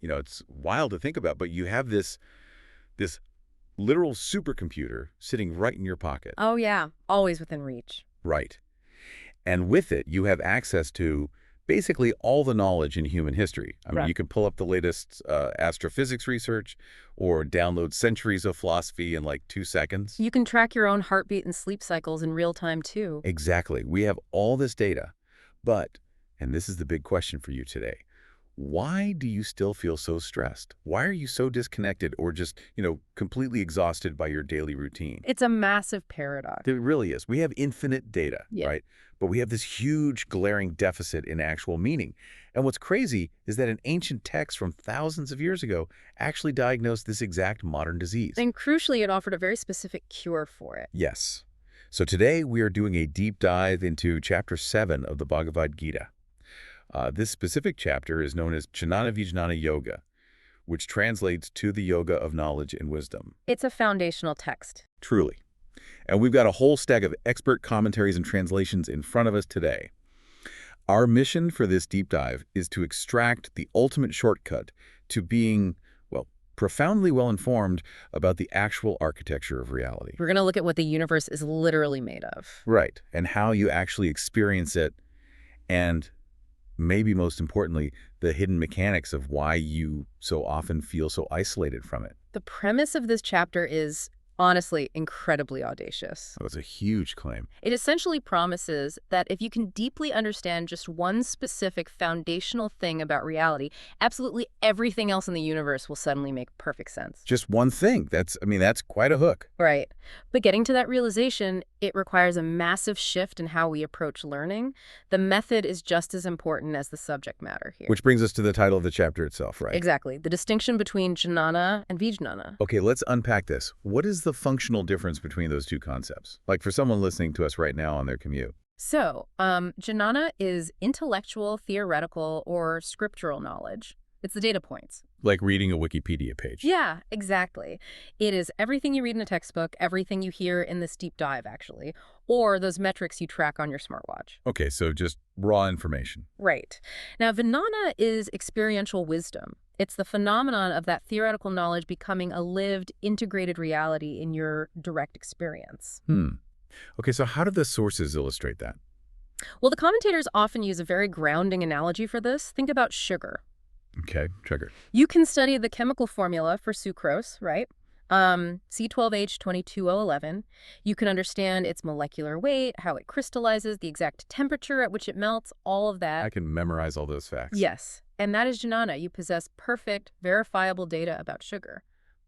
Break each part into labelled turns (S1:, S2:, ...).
S1: It's wild to think about, but you have this literal supercomputer sitting right in your pocket.
S2: Oh, yeah. Always within reach.
S1: Right. And with it, you have access to basically all the knowledge in human history. I mean,
S2: Right.
S1: you can pull up the latest astrophysics research or download centuries of philosophy in like 2 seconds.
S2: You can track your own heartbeat and sleep cycles in real time, too.
S1: Exactly. We have all this data. But, and this is the big question for you today, why do you still feel so stressed? Why are you so disconnected or just, completely exhausted by your daily routine?
S2: It's a massive paradox.
S1: It really is. We have infinite data,
S2: Yeah.
S1: right? But we have this huge glaring deficit in actual meaning. And what's crazy is that an ancient text from thousands of years ago actually diagnosed this exact modern disease.
S2: And crucially, it offered a very specific cure for it.
S1: Yes. So today we are doing a deep dive into chapter 7 of the Bhagavad Gita. This specific chapter is known as Jnanavijnana Yoga, which translates to the yoga of knowledge and wisdom.
S2: It's a foundational text.
S1: Truly. And we've got a whole stack of expert commentaries and translations in front of us today. Our mission for this deep dive is to extract the ultimate shortcut to being, well, profoundly well-informed about the actual architecture of reality.
S2: We're going to look at what the universe is literally made of.
S1: Right, and how you actually experience it, and maybe most importantly, the hidden mechanics of why you so often feel so isolated from it.
S2: The premise of this chapter is, honestly, incredibly audacious.
S1: That's a huge claim.
S2: It essentially promises that if you can deeply understand just one specific foundational thing about reality, absolutely everything else in the universe will suddenly make perfect sense.
S1: Just one thing. That's quite a hook.
S2: Right. But getting to that realization, it requires a massive shift in how we approach learning. The method is just as important as the subject matter here.
S1: Which brings us to the title of the chapter itself, right?
S2: Exactly. The distinction between jnana and vijnana.
S1: Okay, let's unpack this. What is the functional difference between those two concepts? Like for someone listening to us right now on their commute.
S2: So, jnana is intellectual, theoretical, or scriptural knowledge. It's the data points.
S1: Like reading a Wikipedia page.
S2: Yeah, exactly. It is everything you read in a textbook, everything you hear in this deep dive, actually, or those metrics you track on your smartwatch.
S1: Okay, so just raw information.
S2: Right. Now, Vijnana is experiential wisdom. It's the phenomenon of that theoretical knowledge becoming a lived, integrated reality in your direct experience.
S1: Okay, so how do the sources illustrate that?
S2: Well, the commentators often use a very grounding analogy for this. Think about sugar.
S1: Okay, trigger.
S2: You can study the chemical formula for sucrose, right? C12H22O11. You can understand its molecular weight, how it crystallizes, the exact temperature at which it melts, all of that.
S1: I can memorize all those facts.
S2: Yes, and that is jnana. You possess perfect, verifiable data about sugar.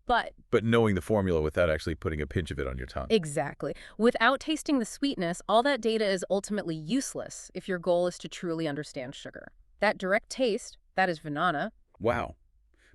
S2: But
S1: knowing the formula without actually putting a pinch of it on your tongue.
S2: exactly. Without tasting the sweetness, all that data is ultimately useless if your goal is to truly understand sugar. That direct taste, that is vijnana.
S1: Wow.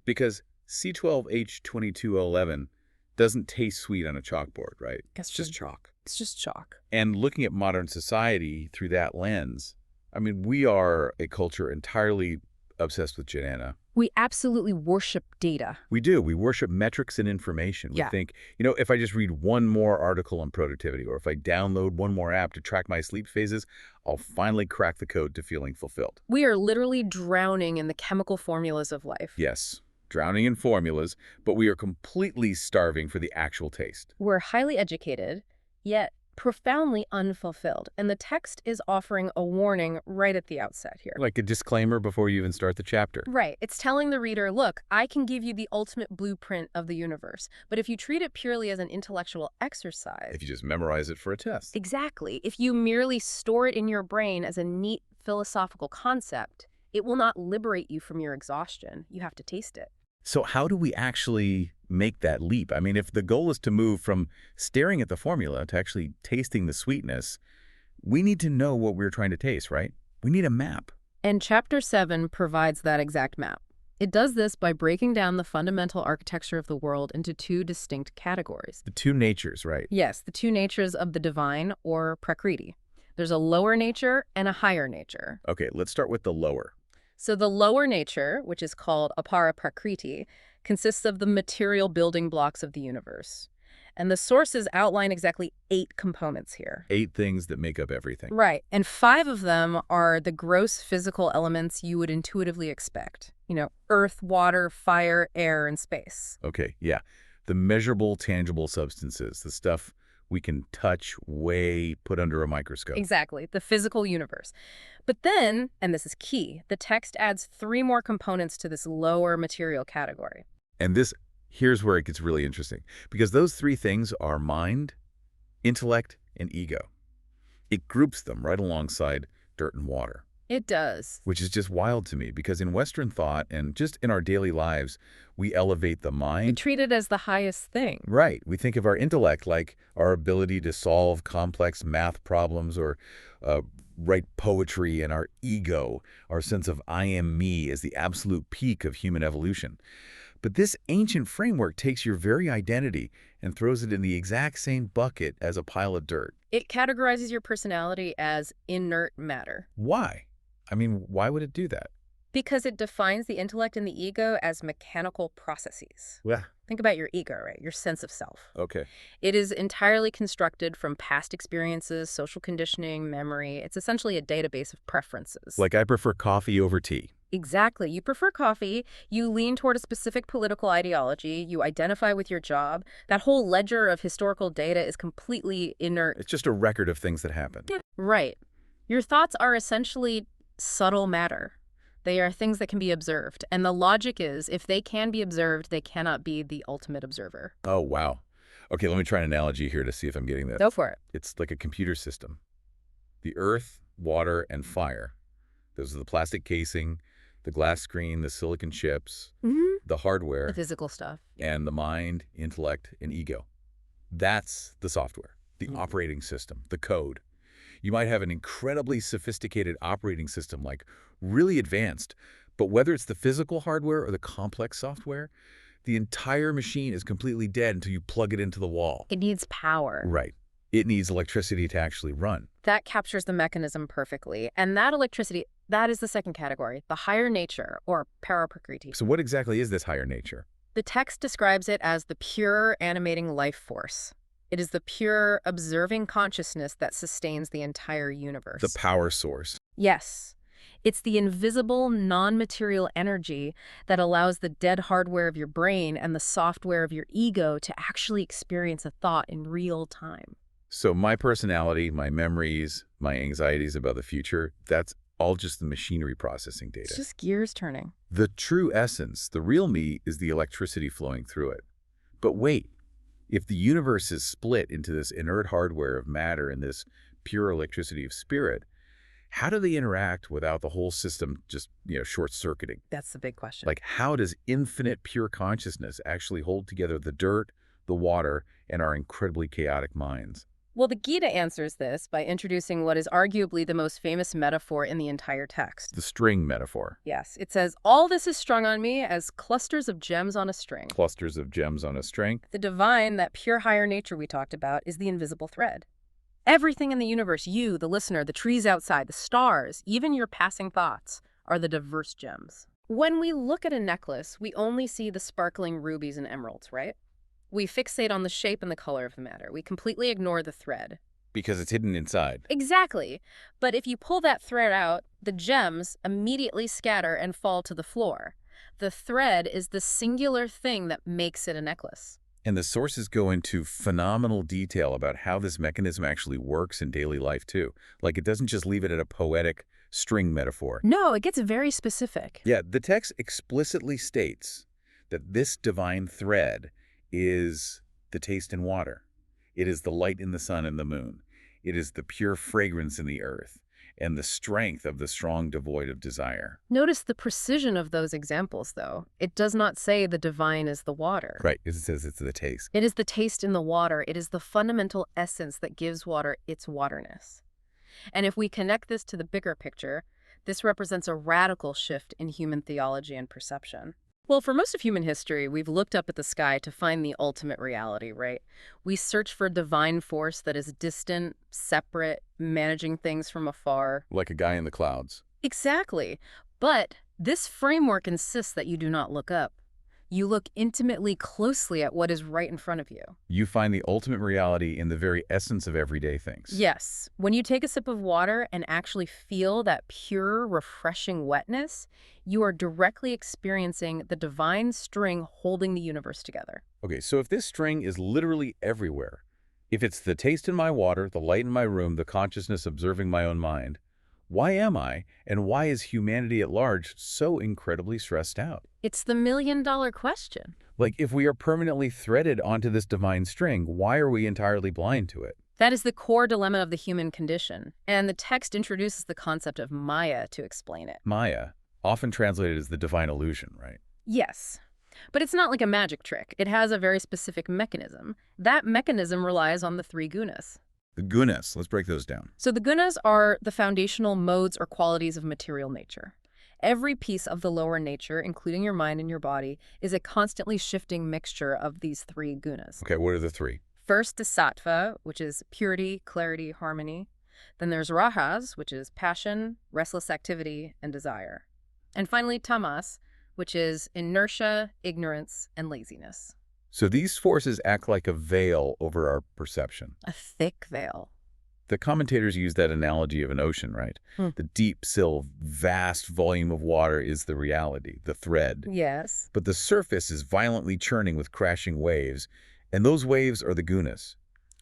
S1: Because C12H22O11 doesn't taste sweet on a chalkboard, right?
S2: It's
S1: just chalk.
S2: It's just chalk.
S1: And looking at modern society through that lens, I mean, we are a culture entirely obsessed with jnana.
S2: We absolutely worship data.
S1: We do. We worship metrics and information. We
S2: Yeah.
S1: think, if I just read one more article on productivity, or if I download one more app to track my sleep phases, I'll finally crack the code to feeling fulfilled.
S2: We are literally drowning in the chemical formulas of life.
S1: Yes, drowning in formulas, but we are completely starving for the actual taste.
S2: We're highly educated, yet profoundly unfulfilled. And the text is offering a warning right at the outset here.
S1: Like a disclaimer before you even start the chapter.
S2: Right. It's telling the reader, look, I can give you the ultimate blueprint of the universe, but if you treat it purely as an intellectual exercise...
S1: If you just memorize it for a test.
S2: Exactly. If you merely store it in your brain as a neat philosophical concept, it will not liberate you from your exhaustion. You have to taste it.
S1: So how do we actually make that leap? I mean, if the goal is to move from staring at the formula to actually tasting the sweetness, we need to know what we're trying to taste, right? We need a map.
S2: And Chapter 7 provides that exact map. It does this by breaking down the fundamental architecture of the world into two distinct categories.
S1: The two natures, right?
S2: Yes, the two natures of the divine, or prakriti. There's a lower nature and a higher nature.
S1: Okay, let's start with the lower.
S2: So the lower nature, which is called apara prakriti, consists of the material building blocks of the universe. And the sources outline exactly 8 components here.
S1: 8 things that make up everything.
S2: Right. And 5 of them are the gross physical elements you would intuitively expect. Earth, water, fire, air, and space.
S1: Okay, yeah. The measurable, tangible substances, the stuff we can touch, weigh, put under a microscope.
S2: Exactly, the physical universe. But then, and this is key, the text adds 3 more components to this lower material category.
S1: And here's where it gets really interesting, because those 3 things are mind, intellect, and ego. It groups them right alongside dirt and water.
S2: It does.
S1: Which is just wild to me, because in Western thought and just in our daily lives, we elevate the mind.
S2: We treat it as the highest thing.
S1: Right. We think of our intellect like our ability to solve complex math problems or write poetry, and our ego, our sense of I am me, as the absolute peak of human evolution. But this ancient framework takes your very identity and throws it in the exact same bucket as a pile of dirt.
S2: It categorizes your personality as inert matter.
S1: Why? I mean, why would it do that?
S2: Because it defines the intellect and the ego as mechanical processes.
S1: Yeah.
S2: Think about your ego, right? Your sense of self.
S1: Okay.
S2: It is entirely constructed from past experiences, social conditioning, memory. It's essentially a database of preferences.
S1: Like I prefer coffee over tea.
S2: Exactly. You prefer coffee, you lean toward a specific political ideology, you identify with your job. That whole ledger of historical data is completely inert.
S1: It's just a record of things that happen.
S2: Right. Your thoughts are essentially subtle matter. They are things that can be observed. And the logic is, if they can be observed, they cannot be the ultimate observer.
S1: Oh, wow. Okay, let me try an analogy here to see if I'm getting this.
S2: Go for it.
S1: It's like a computer system. The earth, water, and fire. Those are the plastic casing, the glass screen, the silicon chips, the hardware.
S2: The physical stuff.
S1: And the mind, intellect, and ego. That's the software, the operating system, the code. You might have an incredibly sophisticated operating system, like really advanced, but whether it's the physical hardware or the complex software, the entire machine is completely dead until you plug it into the wall.
S2: It needs power.
S1: Right. It needs electricity to actually run.
S2: That captures the mechanism perfectly. And that electricity, that is the second category, the higher nature, or paraprakriti.
S1: So what exactly is this higher nature?
S2: The text describes it as the pure animating life force. It is the pure observing consciousness that sustains the entire universe.
S1: The power source.
S2: Yes. It's the invisible, non-material energy that allows the dead hardware of your brain and the software of your ego to actually experience a thought in real time.
S1: So my personality, my memories, my anxieties about the future, that's all just the machinery processing data.
S2: It's just gears turning.
S1: The true essence, the real me, is the electricity flowing through it. But wait, if the universe is split into this inert hardware of matter and this pure electricity of spirit, how do they interact without the whole system just, short-circuiting?
S2: That's the big question.
S1: Like, how does infinite pure consciousness actually hold together the dirt, the water, and our incredibly chaotic minds?
S2: Well, the Gita answers this by introducing what is arguably the most famous metaphor in the entire text.
S1: The string metaphor.
S2: Yes, it says, all this is strung on me as clusters of gems on a string.
S1: Clusters of gems on a string.
S2: The divine, that pure higher nature we talked about, is the invisible thread. Everything in the universe, you, the listener, the trees outside, the stars, even your passing thoughts, are the diverse gems. When we look at a necklace, we only see the sparkling rubies and emeralds, right? We fixate on the shape and the color of the matter. We completely ignore the thread.
S1: Because it's hidden inside.
S2: Exactly. But if you pull that thread out, the gems immediately scatter and fall to the floor. The thread is the singular thing that makes it a necklace.
S1: And the sources go into phenomenal detail about how this mechanism actually works in daily life, too. Like, it doesn't just leave it at a poetic string metaphor.
S2: No, it gets very specific.
S1: Yeah, the text explicitly states that this divine thread is the taste in water. It is the light in the sun and the moon. It is the pure fragrance in the earth and the strength of the strong devoid of desire.
S2: Notice the precision of those examples, though. It does not say the divine is the water.
S1: Right, it says it's the taste.
S2: It is the taste in the water. It is the fundamental essence that gives water its waterness. And if we connect this to the bigger picture, this represents a radical shift in human theology and perception. Well, for most of human history, we've looked up at the sky to find the ultimate reality, right? We search for a divine force that is distant, separate, managing things from afar.
S1: Like a guy in the clouds.
S2: Exactly. But this framework insists that you do not look up. You look intimately closely at what is right in front of you.
S1: You find the ultimate reality in the very essence of everyday things.
S2: Yes, when you take a sip of water and actually feel that pure, refreshing wetness, you are directly experiencing the divine string holding the universe together.
S1: Okay, so if this string is literally everywhere, if it's the taste in my water, the light in my room, the consciousness observing my own mind, why am I, and why is humanity at large so incredibly stressed out?
S2: It's the million-dollar question.
S1: Like, if we are permanently threaded onto this divine string, why are we entirely blind to it?
S2: That is the core dilemma of the human condition, and the text introduces the concept of Maya to explain it.
S1: Maya, often translated as the divine illusion, right?
S2: Yes, but it's not like a magic trick. It has a very specific mechanism. That mechanism relies on the three gunas.
S1: The gunas, let's break those down.
S2: So the gunas are the foundational modes or qualities of material nature. Every piece of the lower nature, including your mind and your body, is a constantly shifting mixture of these three gunas.
S1: Okay, what are the three?
S2: First is sattva, which is purity, clarity, harmony. Then there's rajas, which is passion, restless activity, and desire. And finally, tamas, which is inertia, ignorance, and laziness.
S1: So these forces act like a veil over our perception.
S2: A thick veil.
S1: The commentators use that analogy of an ocean, right? The deep, still, vast volume of water is the reality, the thread.
S2: Yes.
S1: But the surface is violently churning with crashing waves, and those waves are the gunas.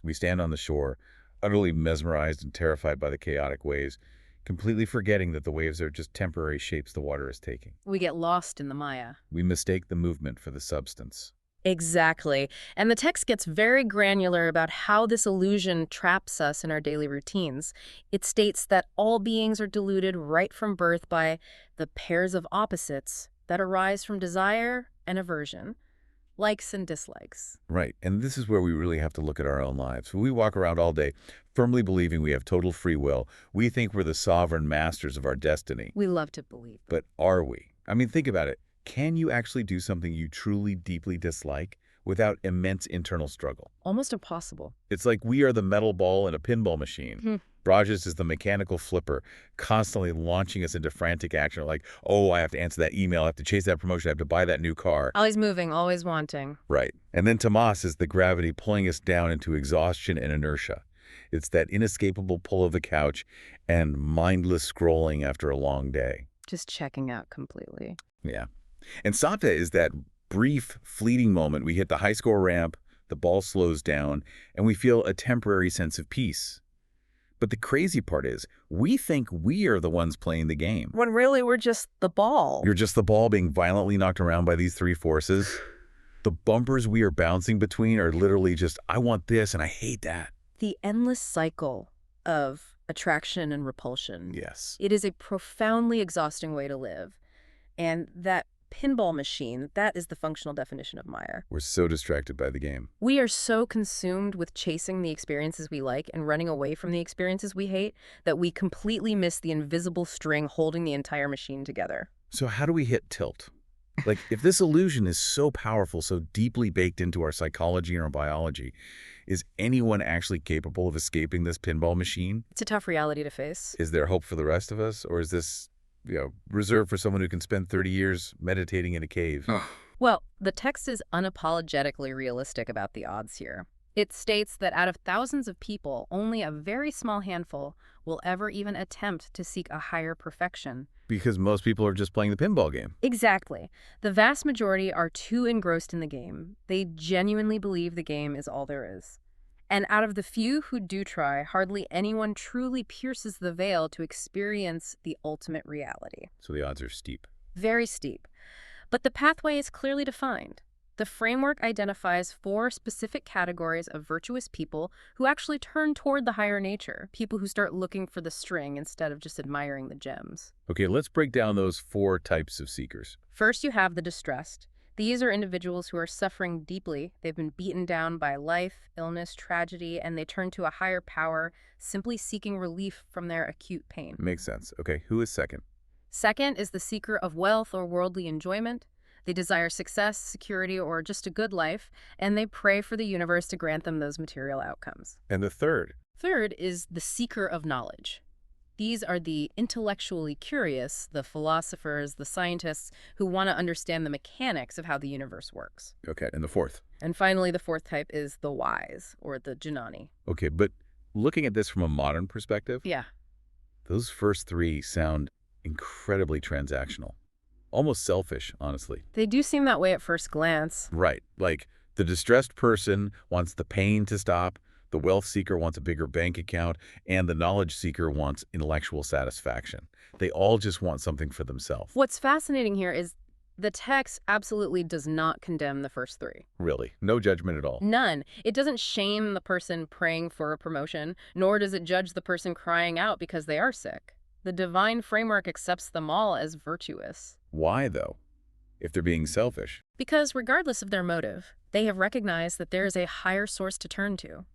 S1: We stand on the shore, utterly mesmerized and terrified by the chaotic waves, completely forgetting that the waves are just temporary shapes the water is taking.
S2: We get lost in the Maya.
S1: We mistake the movement for the substance.
S2: Exactly. And the text gets very granular about how this illusion traps us in our daily routines. It states that all beings are deluded right from birth by the pairs of opposites that arise from desire and aversion, likes and dislikes.
S1: Right, and this is where we really have to look at our own lives. We walk around all day firmly believing we have total free will. We think we're the sovereign masters of our destiny.
S2: We love to believe.
S1: But are we? I mean, think about it. Can you actually do something you truly, deeply dislike without immense internal struggle?
S2: Almost impossible.
S1: It's like we are the metal ball in a pinball machine. Rajas is the mechanical flipper, constantly launching us into frantic action, like, oh, I have to answer that email, I have to chase that promotion, I have to buy that new car.
S2: Always moving, always wanting.
S1: Right. And then Tamas is the gravity pulling us down into exhaustion and inertia. It's that inescapable pull of the couch and mindless scrolling after a long day.
S2: Just checking out completely.
S1: Yeah. And Sattva is that brief, fleeting moment. We hit the high score ramp, the ball slows down, and we feel a temporary sense of peace. But the crazy part is, we think we are the ones playing the game.
S2: When really we're just the ball.
S1: You're just the ball being violently knocked around by these three forces. The bumpers we are bouncing between are literally just, I want this and I hate that.
S2: The endless cycle of attraction and repulsion.
S1: Yes.
S2: It is a profoundly exhausting way to live. And that pinball machine, that is the functional definition of Maya.
S1: We're so distracted by the game.
S2: We are so consumed with chasing the experiences we like and running away from the experiences we hate that we completely miss the invisible string holding the entire machine together.
S1: So how do we hit tilt? Like, if this illusion is so powerful, so deeply baked into our psychology and our biology, is anyone actually capable of escaping this pinball machine?
S2: It's a tough reality to face.
S1: Is there hope for the rest of us, or is this reserved for someone who can spend 30 years meditating in a cave?
S2: Well, the text is unapologetically realistic about the odds here. It states that out of thousands of people, only a very small handful will ever even attempt to seek a higher perfection.
S1: Because most people are just playing the pinball game.
S2: Exactly. The vast majority are too engrossed in the game. They genuinely believe the game is all there is. And out of the few who do try, hardly anyone truly pierces the veil to experience the ultimate reality.
S1: So the odds are steep.
S2: Very steep. But the pathway is clearly defined. The framework identifies 4 specific categories of virtuous people who actually turn toward the higher nature, people who start looking for the string instead of just admiring the gems.
S1: Okay, let's break down those 4 types of seekers.
S2: First, you have the distressed. These are individuals who are suffering deeply. They've been beaten down by life, illness, tragedy, and they turn to a higher power, simply seeking relief from their acute pain.
S1: Makes sense. Okay, who is second?
S2: Second is the seeker of wealth or worldly enjoyment. They desire success, security, or just a good life, and they pray for the universe to grant them those material outcomes.
S1: And the third?
S2: Third is the seeker of knowledge. These are the intellectually curious, the philosophers, the scientists who want to understand the mechanics of how the universe works.
S1: Okay, and the fourth.
S2: And finally, the fourth type is the wise, or the Jnani.
S1: Okay, but looking at this from a modern perspective,
S2: Yeah.
S1: those first three sound incredibly transactional. Almost selfish, honestly.
S2: They do seem that way at first glance.
S1: Right, like the distressed person wants the pain to stop, the wealth seeker wants a bigger bank account, and the knowledge seeker wants intellectual satisfaction. They all just want something for themselves.
S2: What's fascinating here is the text absolutely does not condemn the first three.
S1: Really, no judgment at all.
S2: None. It doesn't shame the person praying for a promotion, nor does it judge the person crying out because they are sick. The divine framework accepts them all as virtuous.
S1: Why, though, if they're being selfish?
S2: Because regardless of their motive, they have recognized that there is a higher source to turn to.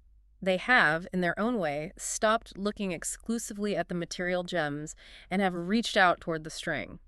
S2: They have, in their own way, stopped looking exclusively at the material gems and have reached out toward the string.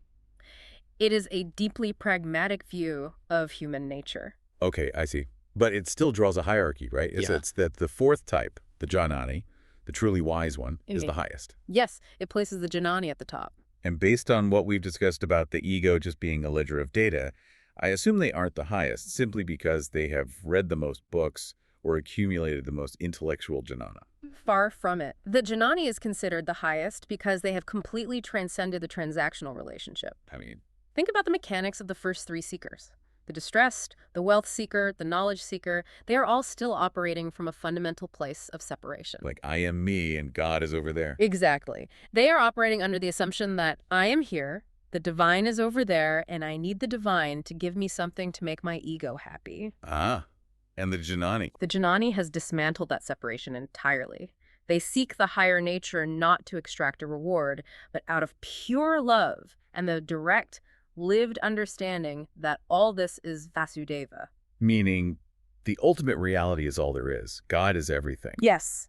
S2: It is a deeply pragmatic view of human nature.
S1: Okay, I see. But it still draws a hierarchy, right? It's that the fourth type, the Jnani, the truly wise one, is the highest.
S2: Yes, it places the Jnani at the top.
S1: And based on what we've discussed about the ego just being a ledger of data, I assume they aren't the highest simply because they have read the most books or accumulated the most intellectual jnana.
S2: Far from it. The Jnani is considered the highest because they have completely transcended the transactional relationship.
S1: I mean,
S2: Think about the mechanics of the first three seekers. The distressed, the wealth seeker, the knowledge seeker, they are all still operating from a fundamental place of separation.
S1: like I am me and God is over there.
S2: Exactly. They are operating under the assumption that I am here, the divine is over there, and I need the divine to give me something to make my ego happy.
S1: Ah, and the Jnani.
S2: The Jnani has dismantled that separation entirely. They seek the higher nature not to extract a reward, but out of pure love and the direct, lived understanding that all this is Vasudeva.
S1: Meaning the ultimate reality is all there is. God is everything.
S2: Yes.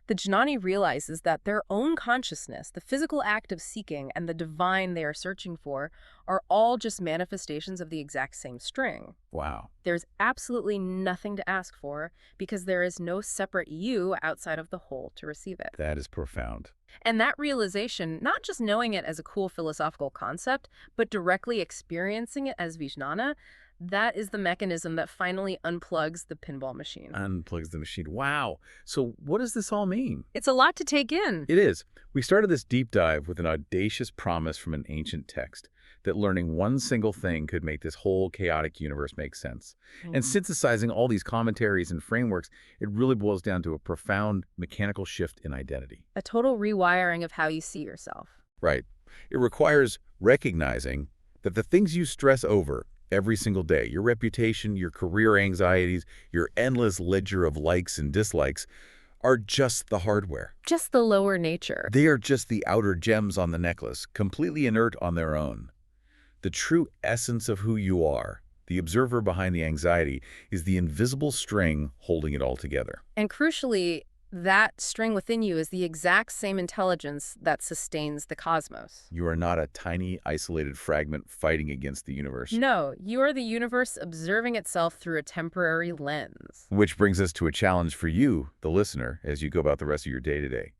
S2: The Jnani realizes that their own consciousness, the physical act of seeking, and the divine they are searching for are all just manifestations of the exact same string.
S1: Wow.
S2: There's absolutely nothing to ask for because there is no separate you outside of the whole to receive it.
S1: That is profound.
S2: And that realization, not just knowing it as a cool philosophical concept, but directly experiencing it as Vijnana, that is the mechanism that finally unplugs the pinball machine.
S1: Unplugs the machine. Wow. So what does this all mean?
S2: It's a lot to take in.
S1: It is. We started this deep dive with an audacious promise from an ancient text that learning one single thing could make this whole chaotic universe make sense. And synthesizing all these commentaries and frameworks, it really boils down to a profound mechanical shift in identity.
S2: A total rewiring of how you see yourself.
S1: Right. It requires recognizing that the things you stress over every single day, your reputation, your career anxieties, your endless ledger of likes and dislikes, are just the hardware.
S2: Just the lower nature.
S1: They are just the outer gems on the necklace, completely inert on their own. The true essence of who you are, the observer behind the anxiety, is the invisible string holding it all together.
S2: And crucially, that string within you is the exact same intelligence that sustains the cosmos.
S1: You are not a tiny, isolated fragment fighting against the universe.
S2: No, you are the universe observing itself through a temporary lens.
S1: Which brings us to a challenge for you, the listener, as you go about the rest of your day-to-day.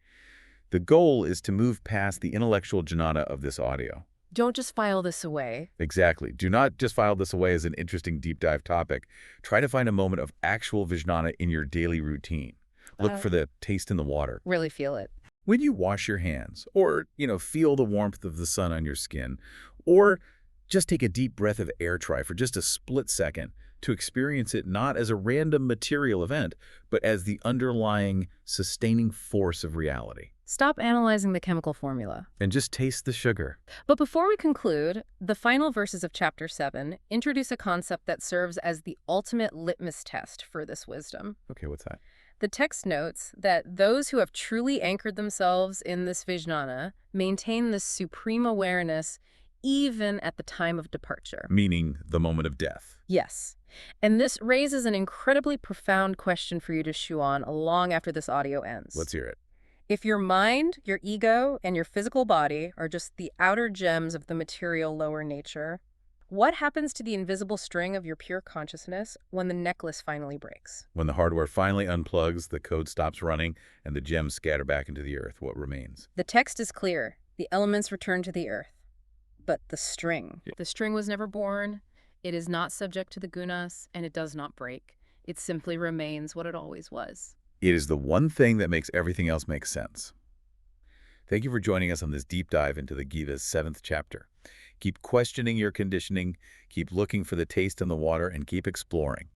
S1: The goal is to move past the intellectual jnana of this audio.
S2: Don't just file this away.
S1: Exactly. Do not just file this away as an interesting deep dive topic. Try to find a moment of actual Vijnana in your daily routine. Look for the taste in the water.
S2: Really feel it.
S1: When you wash your hands, or, feel the warmth of the sun on your skin, or just take a deep breath of air, try for just a split second to experience it not as a random material event, but as the underlying sustaining force of reality.
S2: Stop analyzing the chemical formula.
S1: And just taste the sugar.
S2: But before we conclude, the final verses of Chapter 7 introduce a concept that serves as the ultimate litmus test for this wisdom.
S1: Okay, what's that?
S2: The text notes that those who have truly anchored themselves in this Vijnana maintain this supreme awareness even at the time of departure.
S1: Meaning the moment of death.
S2: Yes. And this raises an incredibly profound question for you to chew on long after this audio ends.
S1: Let's hear it.
S2: If your mind, your ego, and your physical body are just the outer gems of the material lower nature, What happens to the invisible string of your pure consciousness when the necklace finally breaks?
S1: When the hardware finally unplugs, the code stops running, and the gems scatter back into the earth, what remains?
S2: The text is clear. The elements return to the earth. But the string.
S1: Yeah.
S2: The string was never born. It is not subject to the gunas, and it does not break. It simply remains what it always was.
S1: It is the one thing that makes everything else make sense. Thank you for joining us on this deep dive into the Gita's 7th chapter. Keep questioning your conditioning, keep looking for the taste in the water, and keep exploring.